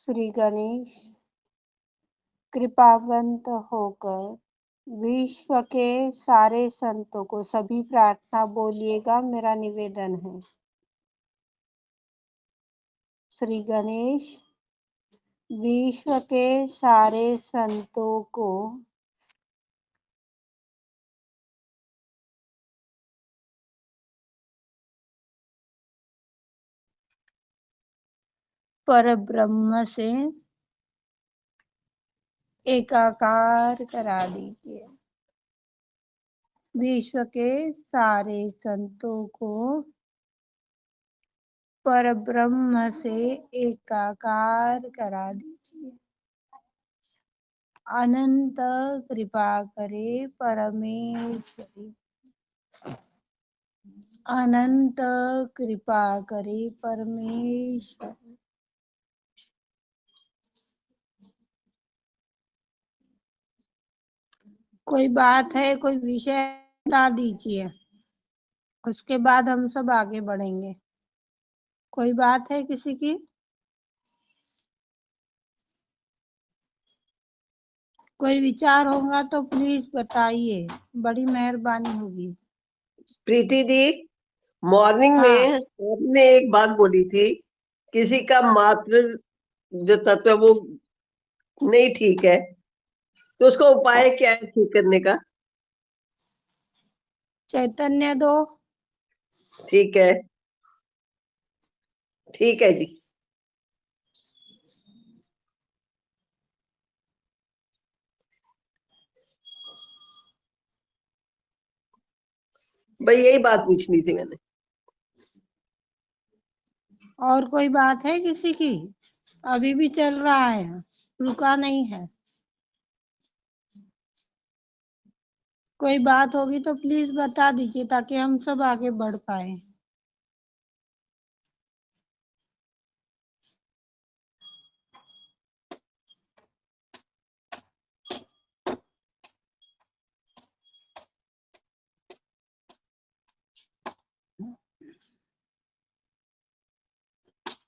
श्री गणेश कृपावंत होकर विश्व के सारे संतों को सभी प्रार्थना बोलिएगा, मेरा निवेदन है। श्री गणेश विश्व के सारे संतों को परब्रह्म से एकाकार करा दीजिए। विश्व के सारे संतों को परब्रह्म से एकाकार करा दीजिए। अनंत कृपा करे परमेश्वरी, अनंत कृपा करे परमेश्वरी। कोई बात है, कोई विषय बता दीजिए, उसके बाद हम सब आगे बढ़ेंगे। कोई बात है किसी की? कोई विचार होगा तो प्लीज बताइए, बड़ी मेहरबानी होगी। प्रीति दी, मॉर्निंग में आपने एक बात बोली थी, किसी का मात्र जो तत्व है वो नहीं ठीक है, तो उसका उपाय क्या है ठीक करने का? चैतन्य दो। ठीक है, ठीक है जी। भाई यही बात पूछनी थी मैंने। और कोई बात है किसी की? अभी भी चल रहा है, रुका नहीं है। कोई बात होगी तो प्लीज बता दीजिए ताकि हम सब आगे बढ़ पाए।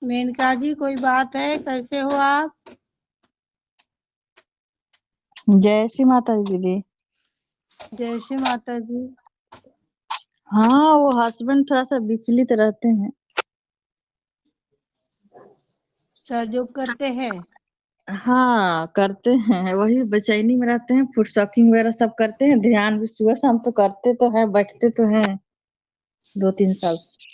मेनका जी, कोई बात है? कैसे हो आप? जय श्री माता दी दीदी। जय श्री माता जी। हाँ, वो हस्बैंड थोड़ा सा विचलित रहते हैं। सहयोग करते हैं? हाँ करते हैं, वही बेचैनी में रहते हैं। फूड स्टॉकिंग वगैरह सब करते हैं, ध्यान भी सुबह शाम तो करते तो हैं, बैठते तो हैं 2-3 साल से।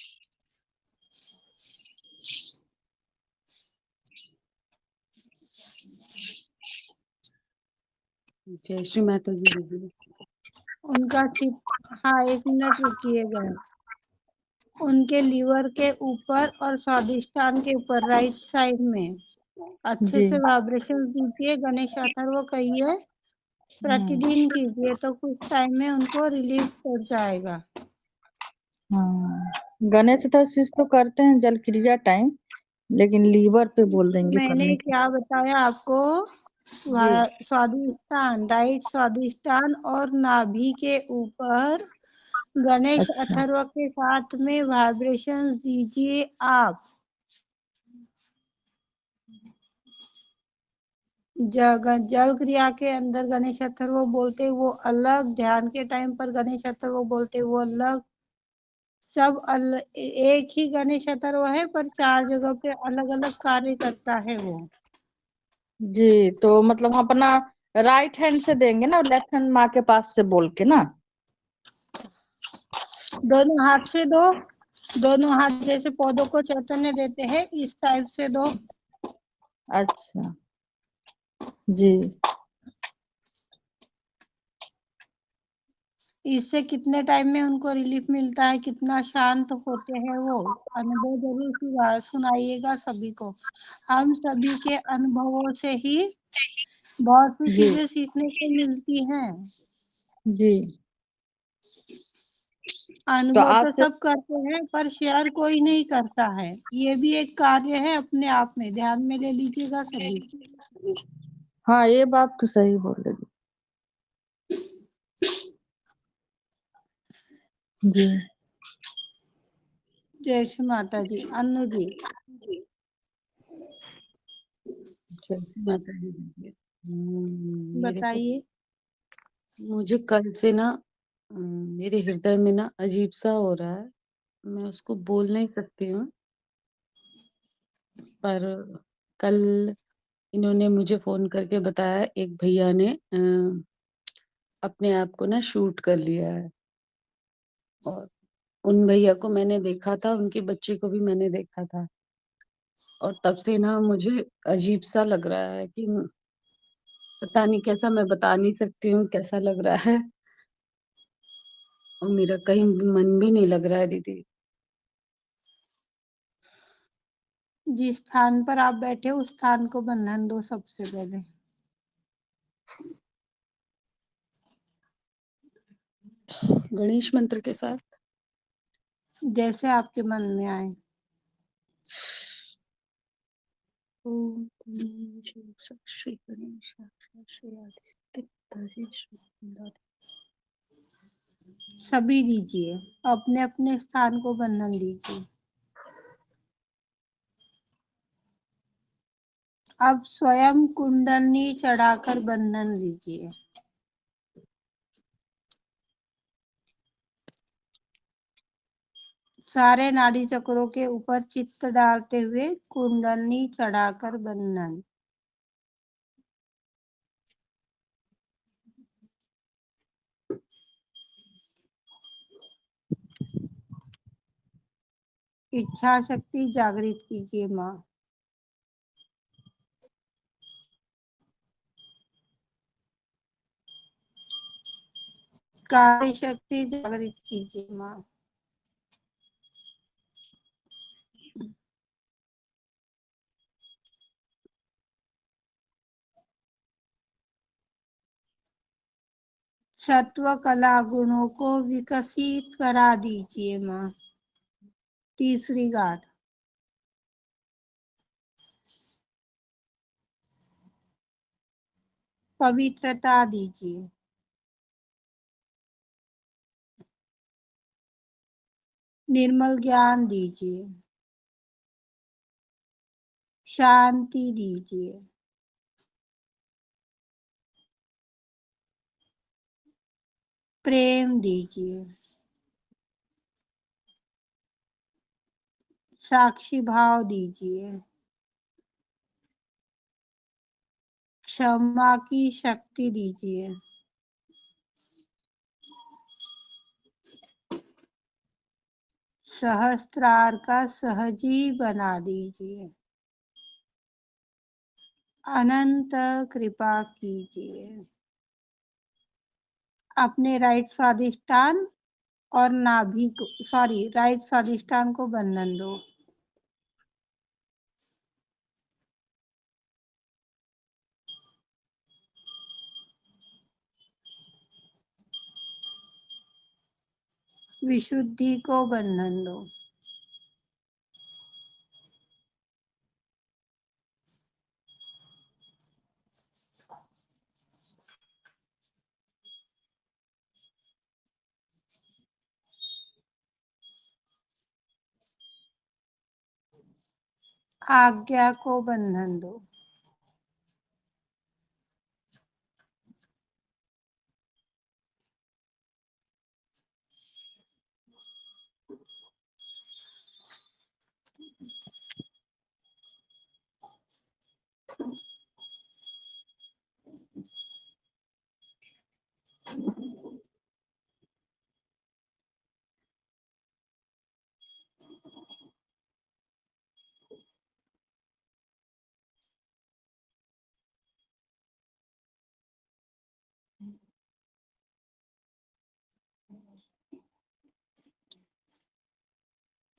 जय श्री माता जी दीदी। उनका हाँ, 1 मिनट रुकिएगा। उनके लीवर के ऊपर और स्वादिष्टान के ऊपर राइट साइड में अच्छे जी से वाइब्रेशन दीजिए। गणेश अथर्व कहिए, प्रतिदिन कीजिए तो कुछ टाइम में उनको रिलीफ पड़ जाएगा। हाँ, गणेश चतुर्थी तो करते हैं जल क्रिया टाइम, लेकिन लीवर पे बोल देंगे मैंने करने के। क्या बताया आपको? जी स्वादिष्टान, राइट स्वादिष्टान और नाभि के ऊपर गणेश अच्छा अथर्व के साथ में वाइब्रेशन दीजिए आप। जल क्रिया के अंदर गणेश अथर्व बोलते वो अलग, ध्यान के टाइम पर गणेश अथर्व बोलते वो अलग। सब एक ही गणेश अथर्व है, पर 4 जगह पे अलग अलग कार्य करता है वो। जी, तो मतलब हम अपना राइट हैंड से देंगे ना, लेफ्ट हैंड माँ के पास से बोल के ना? दोनों हाथ से दो, दोनों हाथ जैसे पौधों को चैतन्य देते हैं इस टाइप से दो। अच्छा जी। इससे कितने टाइम में उनको रिलीफ मिलता है, कितना शांत होते हैं वो अनुभव जरूर सुनाइएगा सभी को। हम सभी के अनुभवों से ही बहुत सी जी चीजें सीखने को मिलती हैं। जी, तो अनुभव आज तो से सब करते हैं पर शेयर कोई नहीं करता है। ये भी एक कार्य है अपने आप में, ध्यान में ले लीजिएगा सभी। हाँ, ये बात तो सही बोल रही जी। जय श्री माता जी। अन्नू जी, माता जी दीजिए। बताइए। मुझे कल से ना मेरे हृदय में ना अजीब सा हो रहा है। मैं उसको बोल नहीं सकती हूँ, पर कल इन्होंने मुझे फोन करके बताया, एक भैया ने अपने आप को ना शूट कर लिया है। और उन भैया को मैंने देखा था, उनके बच्चे को भी मैंने देखा था। और तब से ना मुझे अजीब सा लग रहा है कि पता नहीं कैसा, मैं बता नहीं सकती हूँ कैसा लग रहा है। और मेरा कहीं मन भी नहीं लग रहा है दीदी। जिस स्थान पर आप बैठे उस स्थान को बंधन दो सबसे पहले। गणेश मंत्र के साथ। जैसे आपके मन में आए। ओम श्री गणेश श्री आदिशक्ति पिताजी श्री। सभी दीजिए, अपने अपने स्थान को बंधन दीजिए। अब स्वयं कुंडलनी चढ़ाकर बंधन लीजिए। सारे नाड़ी चक्रों के ऊपर चित्त डालते हुए कुंडलनी चढ़ाकर बंधन। इच्छा शक्ति जागृत कीजिए माँ। कार्य शक्ति जागृत कीजिए माँ। सत्व कला गुणों को विकसित करा दीजिए माँ। तीसरी गांठ। पवित्रता दीजिए। निर्मल ज्ञान दीजिए। शांति दीजिए। प्रेम दीजिए। साक्षी भाव दीजिए। क्षमा की शक्ति दीजिए। सहस्त्रार का सहजी बना दीजिए। अनंत कृपा कीजिए। अपने राइट स्वादिष्टान और नाभि को राइट स्वादिष्टान को बंधन दो। विशुद्धि को बंधन दो। आज्ञा को बंधन दो।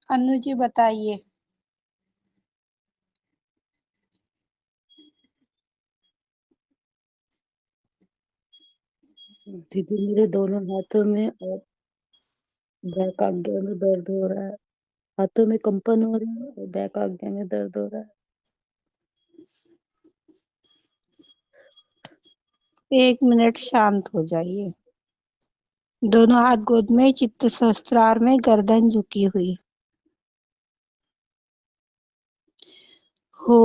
अनु जी बताइए। दीदी मेरे दोनों हाथों में और बैक आज्ञा में दर्द हो रहा है। हाथों में कंपन हो रही है और बैक आज्ञा में दर्द हो रहा है। 1 मिनट शांत हो जाइए। दोनों हाथ गोद में, चित्त सहस्त्रार में, गर्दन झुकी हुई। हो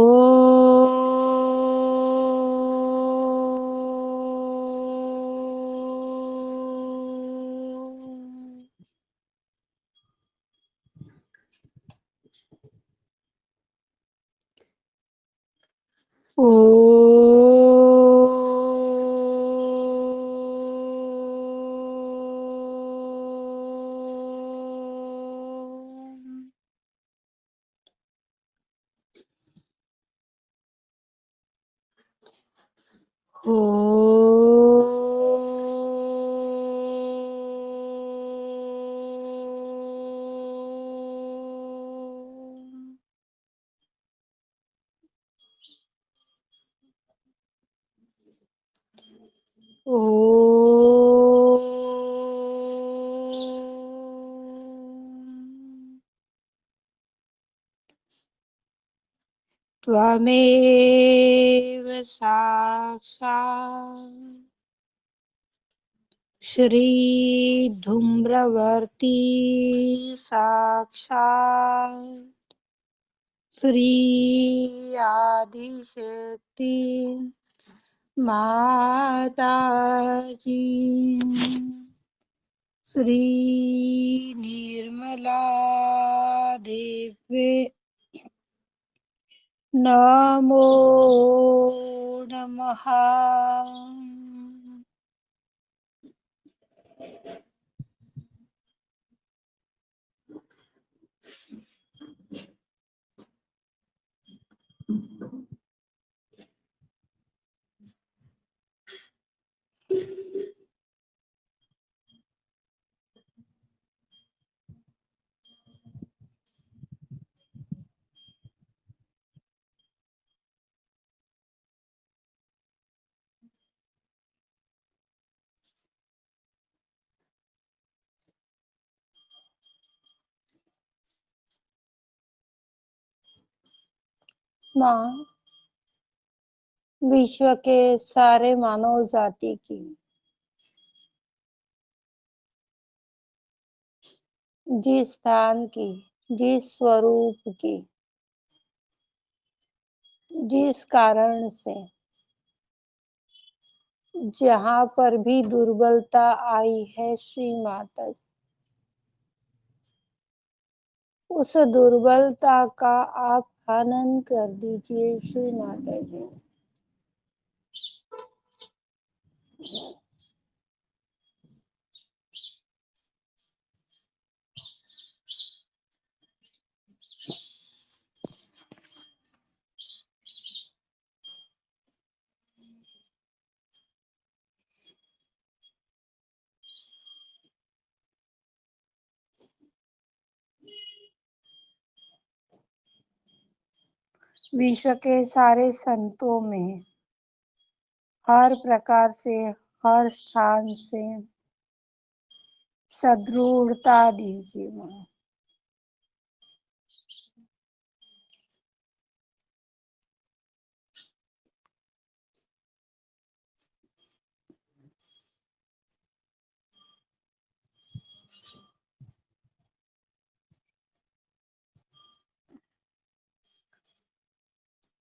ओ त्वमेव साक्षात् श्रीधूम्रवर्ती साक्षात् श्री आदिशक्ति माताजी श्री निर्मला देवी नमो नमः। माँ, विश्व के सारे मानव जाति की जिस स्थान की, जिस स्वरूप की, जिस कारण से जहाँ पर भी दुर्बलता आई है श्री माता, उस दुर्बलता का आप हनन कर दीजिए श्री माता जी। विश्व के सारे संतों में हर प्रकार से, हर स्थान से सदृढ़ता दीजिए माँ।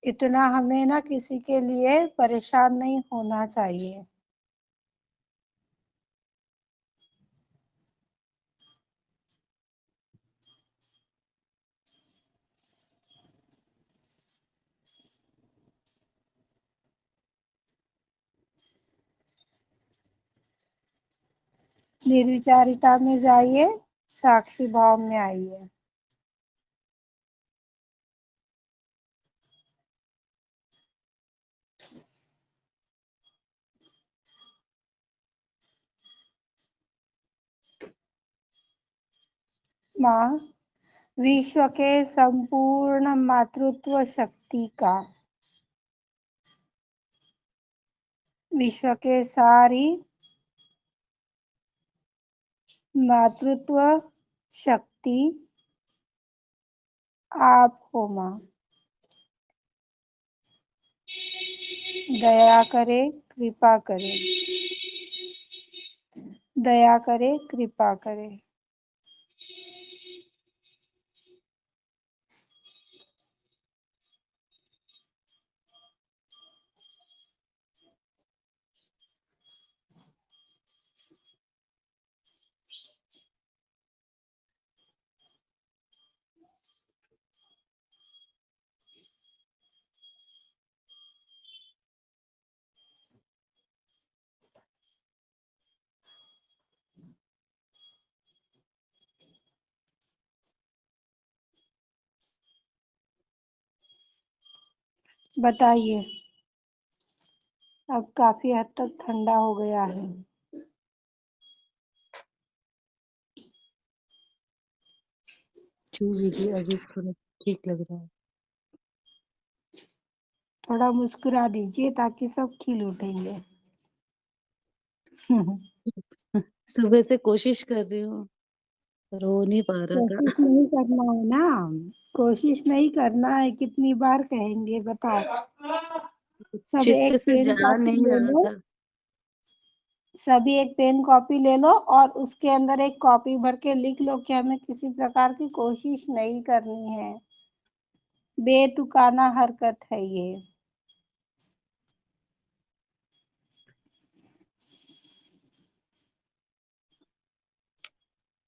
इतना हमें ना किसी के लिए परेशान नहीं होना चाहिए। निर्विचारिता में जाइए, साक्षी भाव में आइए। माँ, विश्व के संपूर्ण मातृत्व शक्ति का, विश्व के सारी मातृत्व शक्ति आप हो माँ। दया करे, कृपा करे, दया करे, कृपा करे। बताइए। अब काफी हद तक ठंडा हो गया है। छू भी दिया, अभी थोड़ा ठीक लग रहा है। थोड़ा मुस्कुरा दीजिए ताकि सब खिल उठेंगे। सुबह से कोशिश कर रही हूँ, पर हो नहीं पा रहा था। कोशिश नहीं करना है ना, कोशिश नहीं करना है, कितनी बार कहेंगे बताओ। सब चित्त एक से पेन जा कॉपी नहीं ले रहा लो, था। सभी एक पेन कॉपी ले लो और उसके अंदर एक कॉपी भर के लिख लो कि हमें किसी प्रकार की कोशिश नहीं करनी है। बेतुकाना हरकत है ये।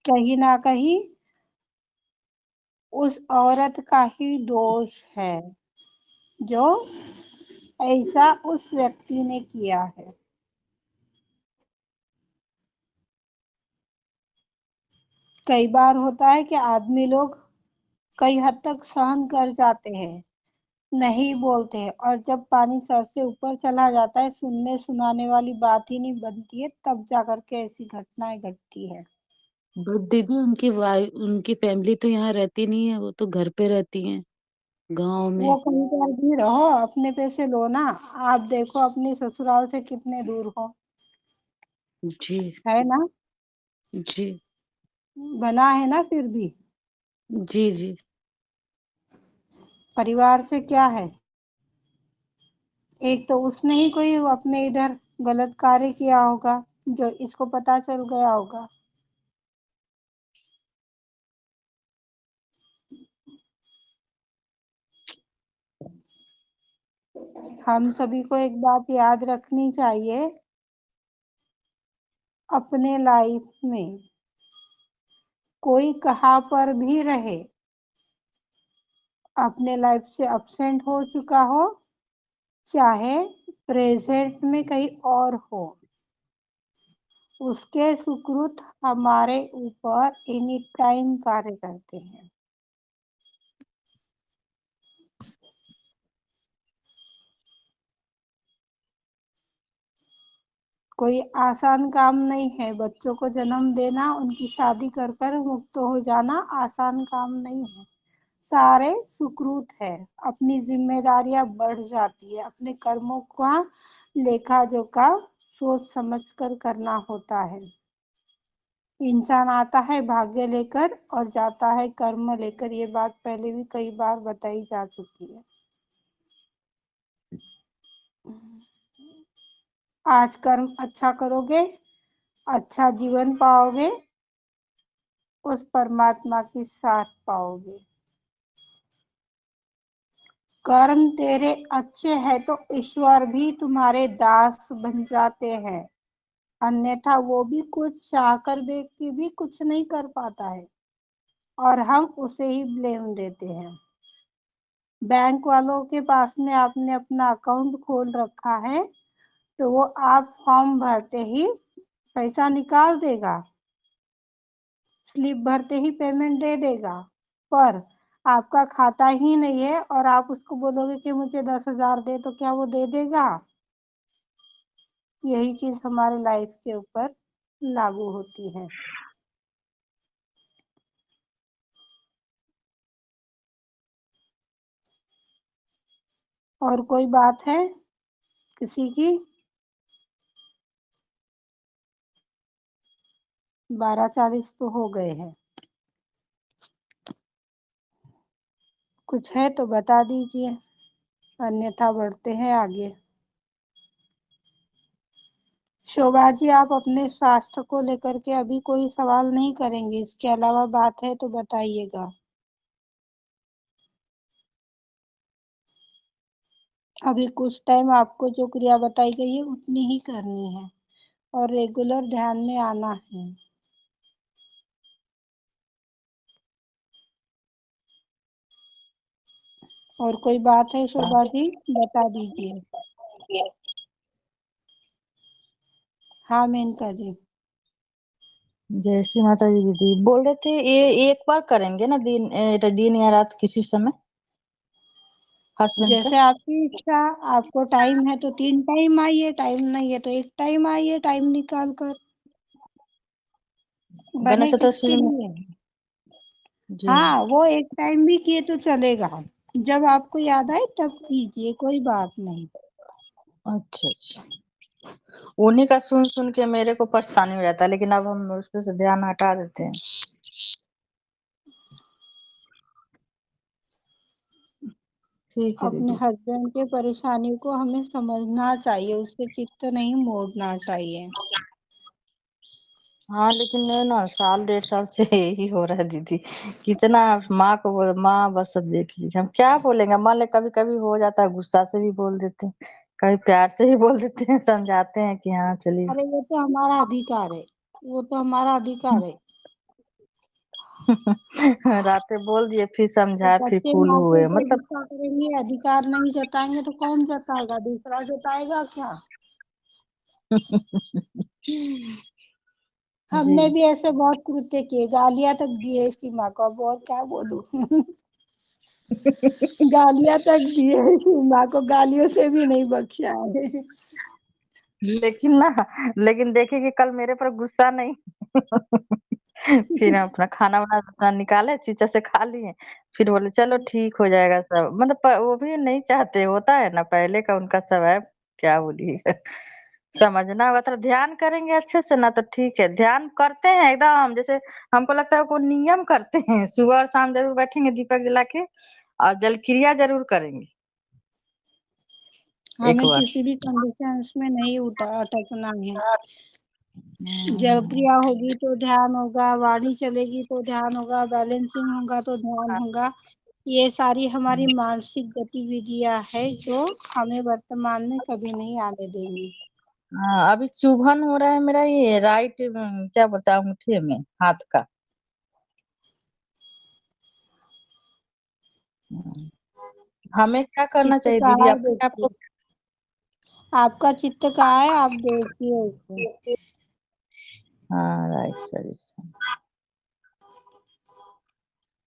कहीं ना कहीं उस औरत का ही दोष है जो ऐसा उस व्यक्ति ने किया है। कई बार होता है कि आदमी लोग कई हद तक सहन कर जाते हैं, नहीं बोलते हैं, और जब पानी सर से ऊपर चला जाता है, सुनने सुनाने वाली बात ही नहीं बनती है, तब जाकर के ऐसी घटनाएं घटती है। बट दीदी, उनकी फैमिली तो यहाँ रहती नहीं है, वो तो घर पे रहती है, गांव में। वो कहीं पर भी रहो, अपने पैसे लो ना। आप देखो अपनी ससुराल से कितने दूर हो, जी है ना। जी बना है ना फिर भी। जी जी। परिवार से क्या है, एक तो उसने ही कोई अपने इधर गलत कार्य किया होगा जो इसको पता चल गया होगा। हम सभी को एक बात याद रखनी चाहिए, अपने लाइफ में कोई कहाँ पर भी रहे, अपने लाइफ से अब्सेंट हो चुका हो चाहे प्रेजेंट में कहीं और हो, उसके सुकृत हमारे ऊपर एनी टाइम कार्य करते हैं। कोई आसान काम नहीं है, बच्चों को जन्म देना, उनकी शादी कर कर मुक्त हो जाना आसान काम नहीं है। सारे सुकृत है, अपनी जिम्मेदारियां बढ़ जाती है, अपने कर्मों का लेखा जोखा सोच समझ कर करना होता है। इंसान आता है भाग्य लेकर और जाता है कर्म लेकर, ये बात पहले भी कई बार बताई जा चुकी है। आज कर्म अच्छा करोगे, अच्छा जीवन पाओगे, उस परमात्मा की साथ पाओगे। कर्म तेरे अच्छे हैं तो ईश्वर भी तुम्हारे दास बन जाते हैं, अन्यथा वो भी कुछ चाहकर व्यक्ति भी कुछ नहीं कर पाता है और हम उसे ही ब्लेम देते हैं। बैंक वालों के पास में आपने अपना अकाउंट खोल रखा है तो वो आप फॉर्म भरते ही पैसा निकाल देगा, स्लिप भरते ही पेमेंट दे देगा, पर आपका खाता ही नहीं है और आप उसको बोलोगे कि मुझे 10,000 दे, तो क्या वो दे देगा? यही चीज हमारे लाइफ के ऊपर लागू होती है। और कोई बात है किसी की? 12:40 तो हो गए हैं। कुछ है तो बता दीजिए, अन्यथा बढ़ते हैं आगे। शोभा जी, आप अपने स्वास्थ्य को लेकर के अभी कोई सवाल नहीं करेंगे, इसके अलावा बात है तो बताइएगा। अभी कुछ टाइम आपको जो क्रिया बताई गई है उतनी ही करनी है और रेगुलर ध्यान में आना है। और कोई बात है शोभा जी, बता दीजिए। हाँ मेनका जी। जय श्री माता दी। दीदी बोल रहे थे ये एक बार करेंगे ना, दिन दिन या रात किसी समय? हस्बैंड का। जैसे आपकी इच्छा, आपको टाइम है तो 3 टाइम आइए, टाइम नहीं है तो 1 टाइम आइए, टाइम निकाल कर। बने गणेश किसके चतुर्थी में। लिए? जी। हाँ, वो 1 टाइम भी किए तो चलेगा। जब आपको याद आए तब कीजिए, कोई बात नहीं। अच्छा अच्छा, उन्हीं का सुन सुन के मेरे को परेशानी हो जाता है, लेकिन अब हम उस पे से ध्यान हटा देते हैं। ठीक है अपने दीदी। हस्बैंड के परेशानी को हमें समझना चाहिए, उससे चित्त नहीं मोड़ना चाहिए। हाँ लेकिन नहीं ना, साल 1.5 साल से यही हो रहा है दीदी। कितना माँ को माँ बस सब देख लीजिए, हम क्या बोलेंगे। मान ले कभी कभी हो जाता है, गुस्सा से भी बोल देते हैं, कभी प्यार से भी बोल देते हैं, समझाते हैं कि हाँ चलिए। अरे वो तो हमारा अधिकार है, वो तो हमारा अधिकार है। रातें बोल दिए, फिर तो समझाए, फिर बच्चे कूल माँ के हुए, ऊपर मतलब। गुस्सा करेंगे, अधिकार नहीं जताएंगे तो कौन जताएगा? दूसरा जताएगा क्या? जी। हमने भी ऐसे बहुत कृत्य किए, गालियां तक दिए सीमा को, अब और क्या बोलूं। गालियां तक दिए सीमा को, गालियों से भी नहीं बख्शा है। लेकिन ना, लेकिन देखिए कि कल मेरे पर गुस्सा नहीं। फिर हम अपना खाना वाना अपना निकाले, चीचा से खा लिए, फिर बोले चलो ठीक हो जाएगा सब। मतलब वो भी नहीं चाहते, होता है ना पहले का उनका स्वभाव, क्या बोलिए। समझना होगा तो ध्यान करेंगे अच्छे से ना तो ठीक है। ध्यान करते हैं एकदम, जैसे हमको लगता है को नियम करते हैं, सुबह और शाम जरूर बैठेंगे दीपक जला के, और जल क्रिया जरूर करेंगे एक हमें बार। किसी भी कंडीशंस में नहीं उठा अटकना है। जल हम्म। क्रिया होगी तो ध्यान होगा, वाणी चलेगी तो ध्यान होगा, बैलेंसिंग होगा तो ध्यान होगा। ये सारी हमारी मानसिक गतिविधियां है जो हमें वर्तमान में कभी नहीं आने देंगी। हाँ अभी चुभन हो रहा है मेरा, ये राइट क्या बोलता है, अंगूठे में, हाथ का। हम्म। हमें क्या करना चित्त चाहिए का दीदी, है अपने आप देखिए, को। आपका चित्त कहाँ है, आप देखिए उसे। हाँ राइट सही।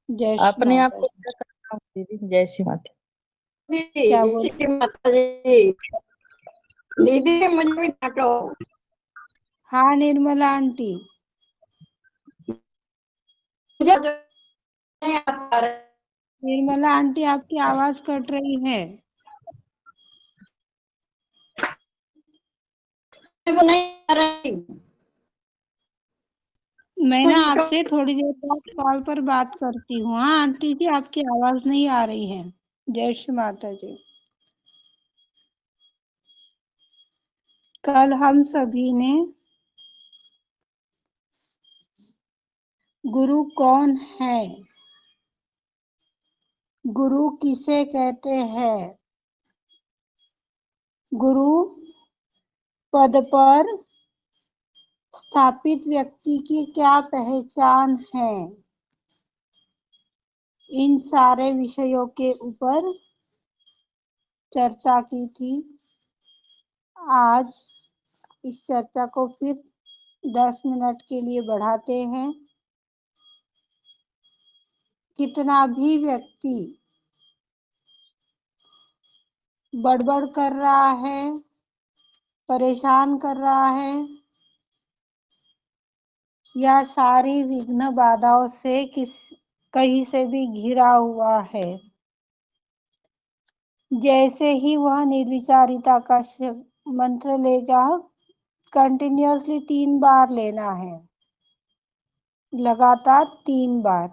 जय श्री अपने आप माता को जी। क्या करना है दीदी, जय श्री माता। क्या जय बोले? श्री माता जी। दीदी मुझे भी डांटो। हाँ निर्मला आंटी। मुझे जो नहीं आता निर्मला आंटी आपकी आवाज कट रही है। वो नहीं आ रही। मैं ना मुझे आपसे थोड़ी देर बाद कॉल पर बात करती हूँ। हाँ आंटी जी, आपकी आवाज नहीं आ रही है। जय श्री माता जी। कल हम सभी ने गुरु कौन है, गुरु किसे कहते हैं, गुरु पद पर स्थापित व्यक्ति की क्या पहचान है, इन सारे विषयों के ऊपर चर्चा की थी। आज इस चर्चा को फिर 10 मिनट के लिए बढ़ाते हैं। कितना भी व्यक्ति बड़बड़ कर रहा है, परेशान कर रहा है, या सारी विघ्न बाधाओं से कहीं से भी घिरा हुआ है, जैसे ही वह निर्विचारिता का मंत्र लेगा, कंटिन्यूअसली 3 बार लेना है, लगातार 3 बार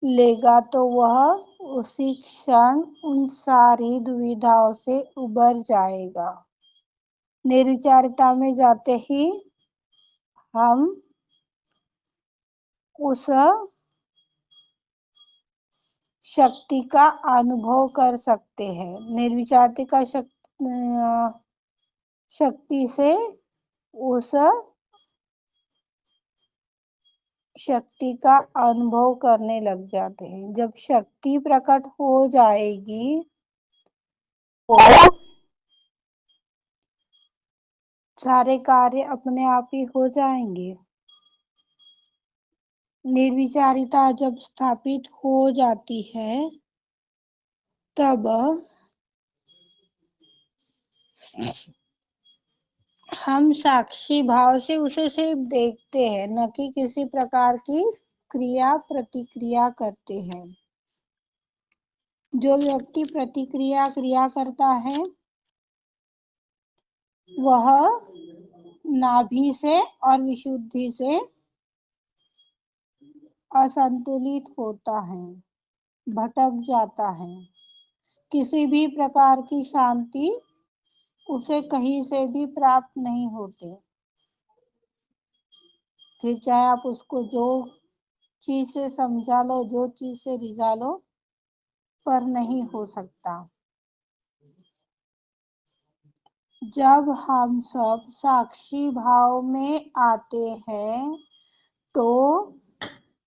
लेगा तो वह उसी क्षण उन सारी दुविधाओं से उबर जाएगा। निर्विचारिता में जाते ही हम उस शक्ति का अनुभव कर सकते हैं। निर्विचारिता का शक्ति से उस शक्ति का अनुभव करने लग जाते हैं। जब शक्ति प्रकट हो जाएगी तो सारे कार्य अपने आप ही हो जाएंगे। निर्विचारिता जब स्थापित हो जाती है तब हम साक्षी भाव से उसे सिर्फ देखते हैं, न कि किसी प्रकार की क्रिया प्रतिक्रिया करते हैं। जो व्यक्ति प्रतिक्रिया क्रिया करता है वह नाभि से और विशुद्धि से असंतुलित होता है, भटक जाता है। किसी भी प्रकार की शांति उसे कहीं से भी प्राप्त नहीं होती। फिर चाहे आप उसको जो चीज से समझा लो, जो चीज से रिझा लो, पर नहीं हो सकता। जब हम सब साक्षी भाव में आते हैं तो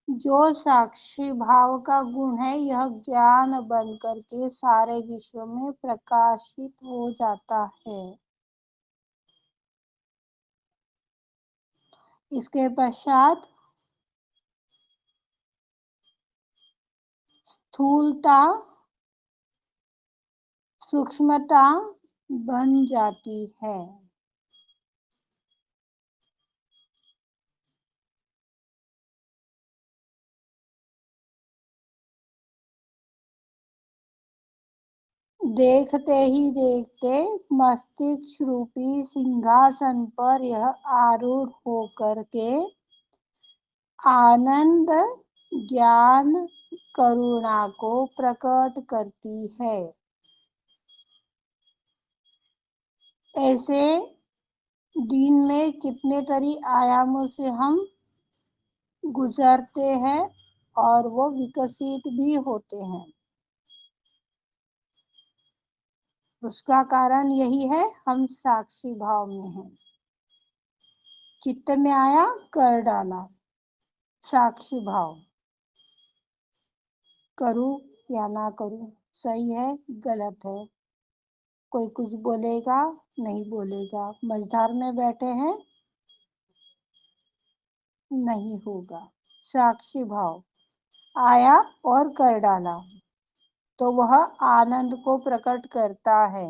जो साक्षी भाव का गुण है यह ज्ञान बन करके सारे विश्व में प्रकाशित हो जाता है। इसके पश्चात स्थूलता सूक्ष्मता बन जाती है। देखते ही देखते मस्तिष्क रूपी सिंहासन पर यह आरूढ़ होकर के आनंद ज्ञान करुणा को प्रकट करती है। ऐसे दिन में कितने तरी आयामों से हम गुजरते हैं और वो विकसित भी होते हैं। उसका कारण यही है, हम साक्षी भाव में हैं। चित्त में आया, कर डाला, साक्षी भाव। करूं या ना करूं, सही है गलत है, कोई कुछ बोलेगा नहीं बोलेगा, मझधार में बैठे हैं, नहीं होगा। साक्षी भाव आया और कर डाला तो वह आनंद को प्रकट करता है।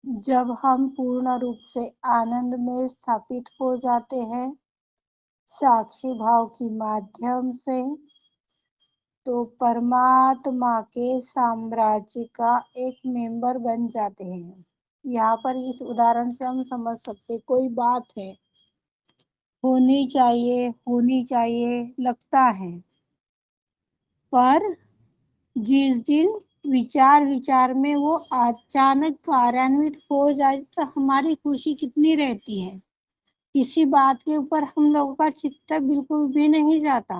जब हम पूर्ण रूप से आनंद में स्थापित हो जाते हैं साक्षी भाव के माध्यम से, तो परमात्मा के साम्राज्य का एक मेंबर बन जाते हैं। यहाँ पर इस उदाहरण से हम समझ सकते, कोई बात है होनी चाहिए लगता है, पर जिस दिन विचार में वो अचानक कार्यान्वित हो जाए तो हमारी खुशी कितनी रहती है। किसी बात के ऊपर हम लोगों का चित्त बिल्कुल भी नहीं जाता,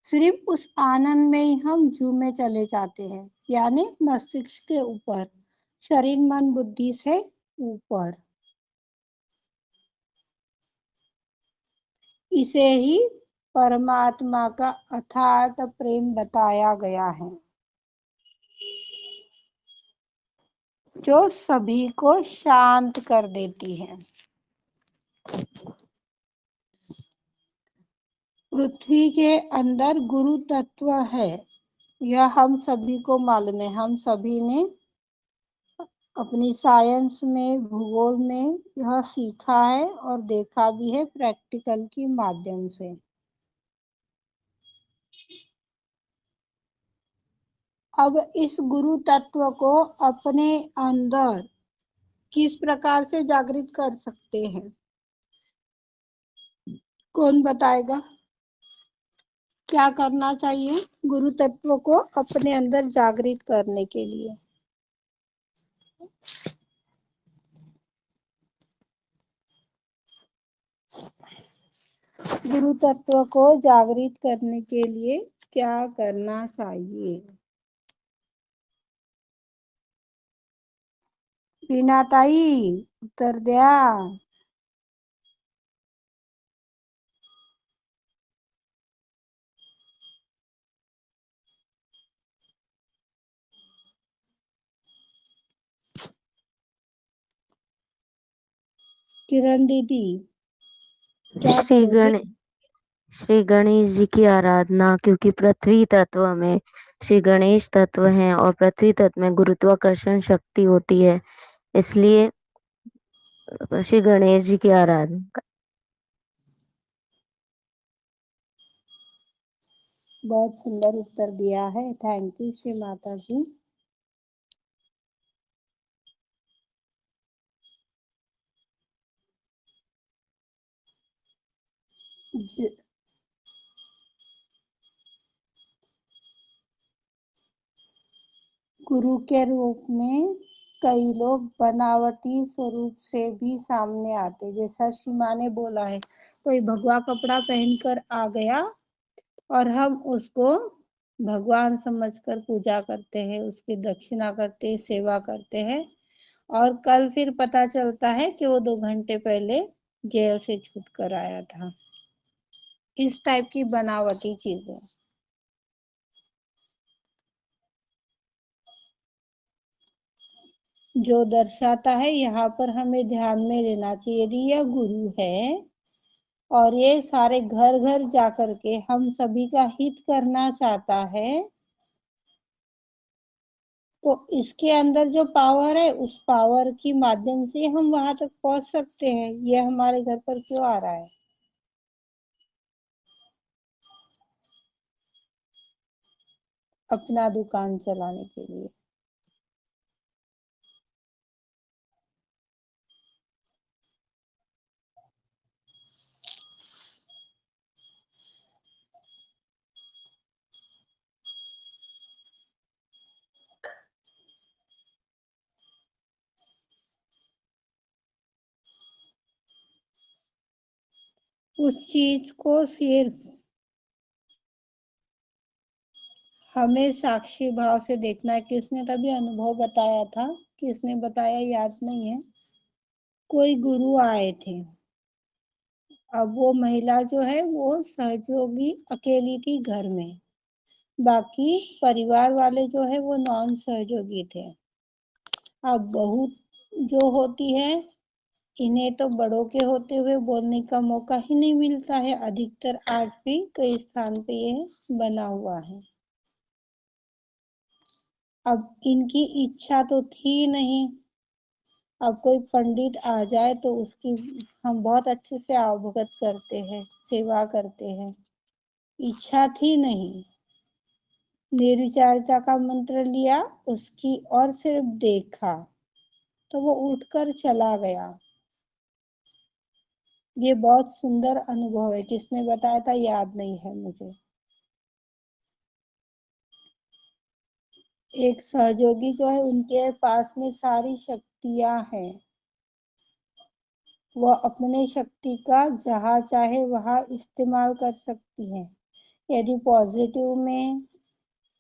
सिर्फ उस आनंद में ही हम झूमे चले जाते हैं, यानी मस्तिष्क के ऊपर, शरीर मन बुद्धि से ऊपर। इसे ही परमात्मा का अथार्थ प्रेम बताया गया है, जो सभी को शांत कर देती है। पृथ्वी के अंदर गुरु तत्व है, यह हम सभी को मालूम है। हम सभी ने अपनी साइंस में, भूगोल में यह सीखा है और देखा भी है प्रैक्टिकल के माध्यम से। अब इस गुरु तत्व को अपने अंदर किस प्रकार से जागृत कर सकते हैं, कौन बताएगा? क्या करना चाहिए गुरु तत्व को अपने अंदर जागृत करने के लिए? गुरु तत्व को जागृत करने के लिए क्या करना चाहिए? बीना ताई उत्तर द्या। किरण दीदी क्या श्री करोगे? गण श्री गणेश जी की आराधना, क्योंकि पृथ्वी तत्व में श्री गणेश तत्व हैं और पृथ्वी तत्व में गुरुत्वाकर्षण शक्ति होती है, इसलिए श्री गणेश जी की आराधना। बहुत सुंदर उत्तर दिया है, थैंक यू श्री माता जी। गुरु के रूप में कई लोग बनावटी स्वरूप से भी सामने आते, जैसा श्री माँ ने बोला है, कोई भगवा कपड़ा पहनकर आ गया और हम उसको भगवान समझकर पूजा करते हैं, उसकी दक्षिणा करते हैं, सेवा करते हैं, और कल फिर पता चलता है कि वो 2 घंटे पहले जेल से छूट कर आया था। इस टाइप की बनावटी चीजें जो दर्शाता है, यहाँ पर हमें ध्यान में लेना चाहिए, यदि यह गुरु है और ये सारे घर घर जा करके हम सभी का हित करना चाहता है, तो इसके अंदर जो पावर है उस पावर की माध्यम से हम वहां तक पहुंच सकते हैं। ये हमारे घर पर क्यों आ रहा है? अपना दुकान चलाने के लिए। उस चीज को सिर्फ हमें साक्षी भाव से देखना है। किसने तभी अनुभव बताया था, किसने बताया याद नहीं है। कोई गुरु आए थे, अब वो महिला जो है वो सहयोगी अकेली थी घर में, बाकी परिवार वाले जो है वो नॉन सहयोगी थे। अब बहू जो होती है, इन्हें तो बड़ों के होते हुए बोलने का मौका ही नहीं मिलता है, अधिकतर आज भी कई स्थान पे ये बना हुआ है। अब इनकी इच्छा तो थी नहीं, अब कोई पंडित आ जाए तो उसकी हम बहुत अच्छे से अवगत करते हैं, सेवा करते हैं। इच्छा थी नहीं, निर्विचारिता का मंत्र लिया उसकी और सिर्फ देखा तो वो उठकर चला गया। ये बहुत सुंदर अनुभव है, किसने बताया था याद नहीं है मुझे। एक सहयोगी जो है उनके पास में सारी शक्तियां हैं, वह अपने शक्ति का जहाँ चाहे वहाँ इस्तेमाल कर सकती हैं। यदि पॉजिटिव में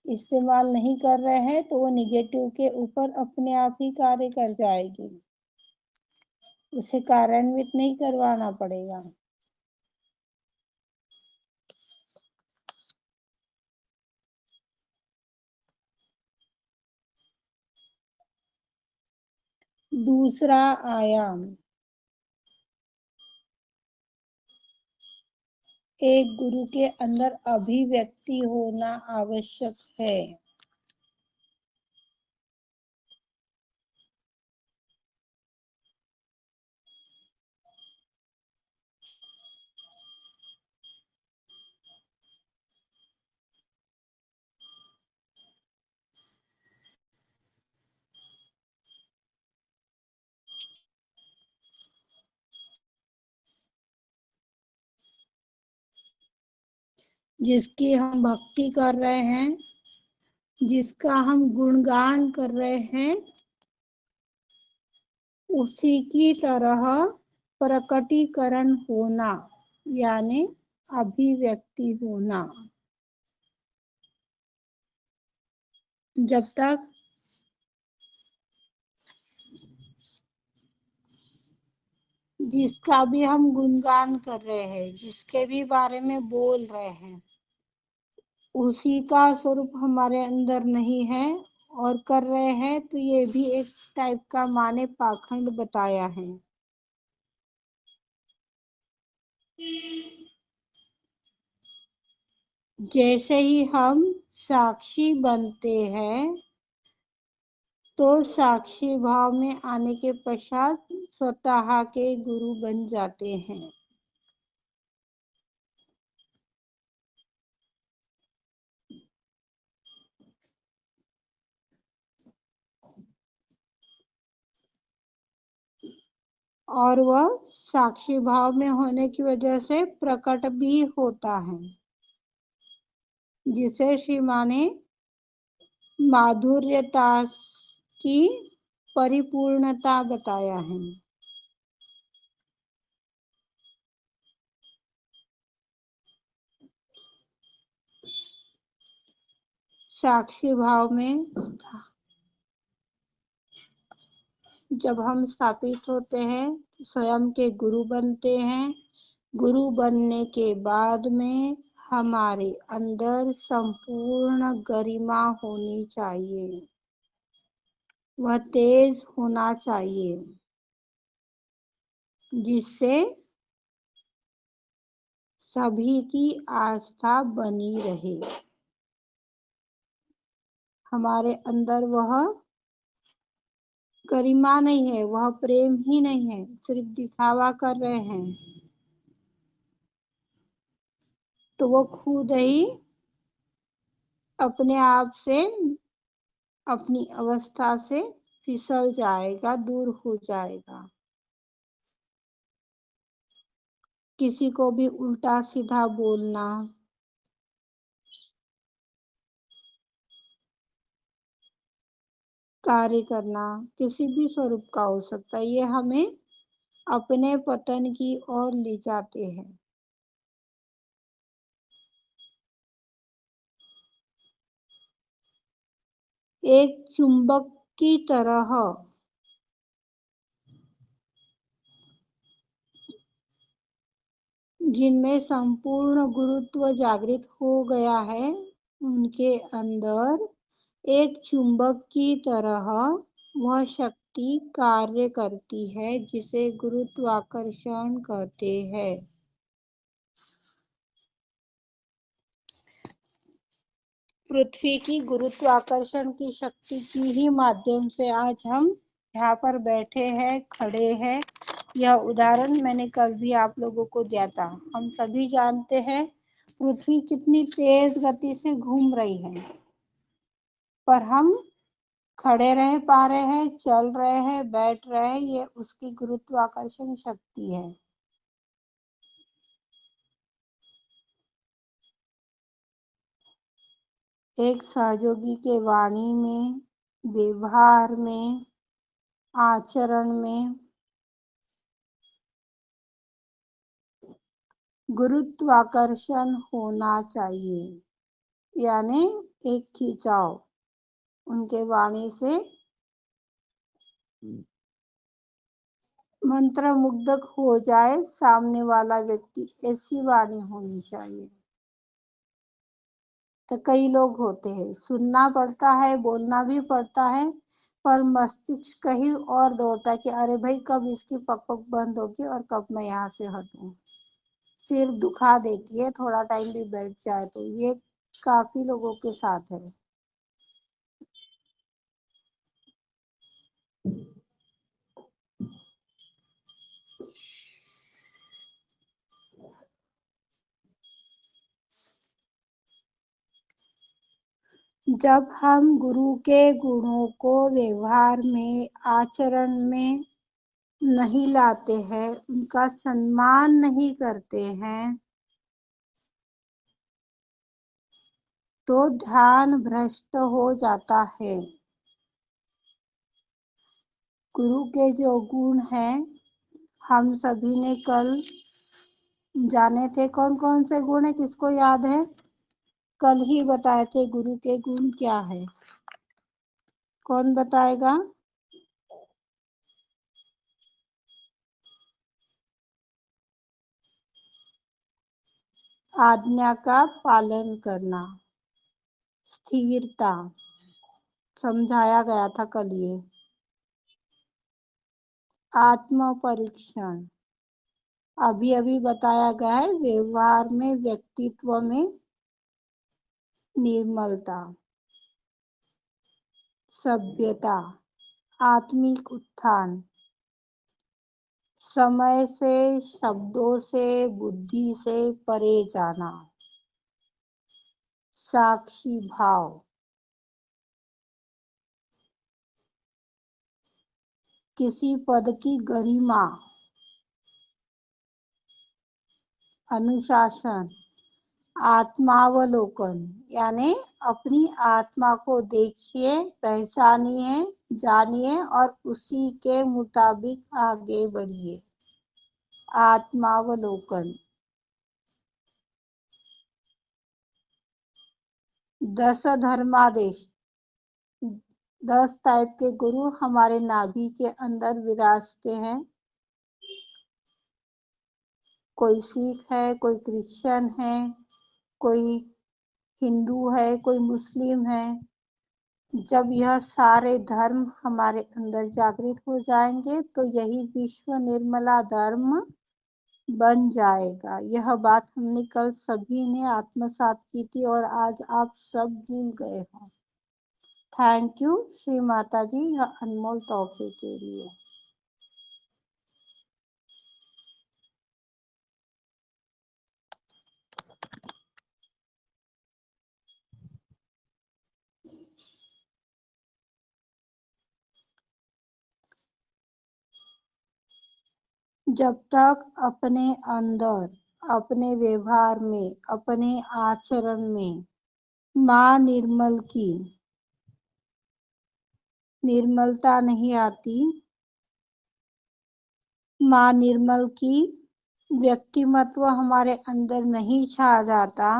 इस्तेमाल नहीं कर रहे हैं तो वो निगेटिव के ऊपर अपने आप ही कार्य कर जाएगी, उसे कार्यान्वित नहीं करवाना पड़ेगा। दूसरा आयाम, एक गुरु के अंदर अभिव्यक्ति होना आवश्यक है। जिसकी हम भक्ति कर रहे हैं, जिसका हम गुणगान कर रहे हैं, उसी की तरह प्रकटीकरण होना, यानी अभिव्यक्ति होना। जब तक जिसका भी हम गुणगान कर रहे हैं, जिसके भी बारे में बोल रहे हैं, उसी का स्वरूप हमारे अंदर नहीं है और कर रहे हैं, तो ये भी एक टाइप का माने पाखंड बताया है। जैसे ही हम साक्षी बनते हैं तो साक्षी भाव में आने के पश्चात स्वतः के गुरु बन जाते हैं। और वह साक्षी भाव में होने की वजह से प्रकट भी होता है, जिसे श्री माँ ने माधुर्यता की परिपूर्णता बताया है। साक्षी भाव में जब हम स्थापित होते हैं स्वयं के गुरु बनते हैं। गुरु बनने के बाद में हमारे अंदर संपूर्ण गरिमा होनी चाहिए, वह तेज होना चाहिए, जिससे सभी की आस्था बनी रहे। हमारे अंदर वह गरिमा नहीं है, वह प्रेम ही नहीं है, सिर्फ दिखावा कर रहे हैं, तो वो खुद ही अपने आप से अपनी अवस्था से फिसल जाएगा, दूर हो जाएगा। किसी को भी उल्टा सीधा बोलना, कार्य करना किसी भी स्वरूप का हो सकता है, ये हमें अपने पतन की ओर ले जाते हैं। एक चुंबक की तरह जिनमें संपूर्ण गुरुत्व जागृत हो गया है, उनके अंदर एक चुंबक की तरह वह शक्ति कार्य करती है, जिसे गुरुत्वाकर्षण कहते हैं। पृथ्वी की गुरुत्वाकर्षण की शक्ति की ही माध्यम से आज हम यहाँ पर बैठे हैं, खड़े हैं। यह उदाहरण मैंने कल भी आप लोगों को दिया था। हम सभी जानते हैं पृथ्वी कितनी तेज गति से घूम रही है, पर हम खड़े रह पा रहे हैं, चल रहे हैं, बैठ रहे हैं, ये उसकी गुरुत्वाकर्षण शक्ति है। एक सहयोगी के वाणी में, व्यवहार में, आचरण में गुरुत्वाकर्षण होना चाहिए, यानी एक खिंचाव। उनके वाणी से मंत्रमुग्ध हो जाए सामने वाला व्यक्ति, ऐसी वाणी होनी चाहिए। तो कई लोग होते हैं, सुनना पड़ता है, बोलना भी पड़ता है, पर मस्तिष्क कहीं और दौड़ता है कि अरे भाई कब इसकी पक पक बंद होगी और कब मैं यहाँ से हटूं। सिर दुखा देती है, थोड़ा टाइम भी बैठ जाए तो। ये काफी लोगों के साथ है। जब हम गुरु के गुणों को व्यवहार में, आचरण में नहीं लाते हैं, उनका सम्मान नहीं करते हैं, तो ध्यान भ्रष्ट हो जाता है। गुरु के जो गुण हैं, हम सभी ने कल जाने थे। कौन कौन से गुण है, किसको याद है? कल ही बताए थे गुरु के गुण क्या है। कौन बताएगा? आज्ञा का पालन करना, स्थिरता, समझाया गया था कल ये। आत्म परीक्षण, अभी अभी बताया गया है, व्यवहार में, व्यक्तित्व में निर्मलता, सभ्यता, आत्मिक उत्थान, समय से, शब्दों से, बुद्धि से परे जाना, साक्षी भाव, किसी पद की गरिमा, अनुशासन, आत्मावलोकन, यानी अपनी आत्मा को देखिए, पहचानिए, जानिए और उसी के मुताबिक आगे बढ़िए। आत्मावलोकन। 10 धर्मादेश, 10 टाइप के गुरु हमारे नाभि के अंदर विराजते हैं। कोई सिख है, कोई क्रिश्चियन है, कोई हिंदू है, कोई मुस्लिम है। जब यह सारे धर्म हमारे अंदर जागृत हो जाएंगे तो यही विश्व निर्मला धर्म बन जाएगा। यह बात हमने कल सभी ने आत्मसात की थी और आज आप सब भूल गए हो। थैंक यू श्री माता जी, यह अनमोल तोहफे के लिए। जब तक अपने अंदर, अपने व्यवहार में, अपने आचरण में माँ निर्मल की निर्मलता नहीं आती, माँ निर्मल की व्यक्तिमत्व हमारे अंदर नहीं छा जाता,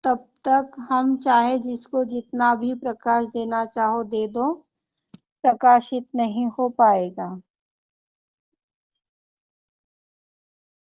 तब तक हम चाहे जिसको जितना भी प्रकाश देना चाहो दे दो, प्रकाशित नहीं हो पाएगा।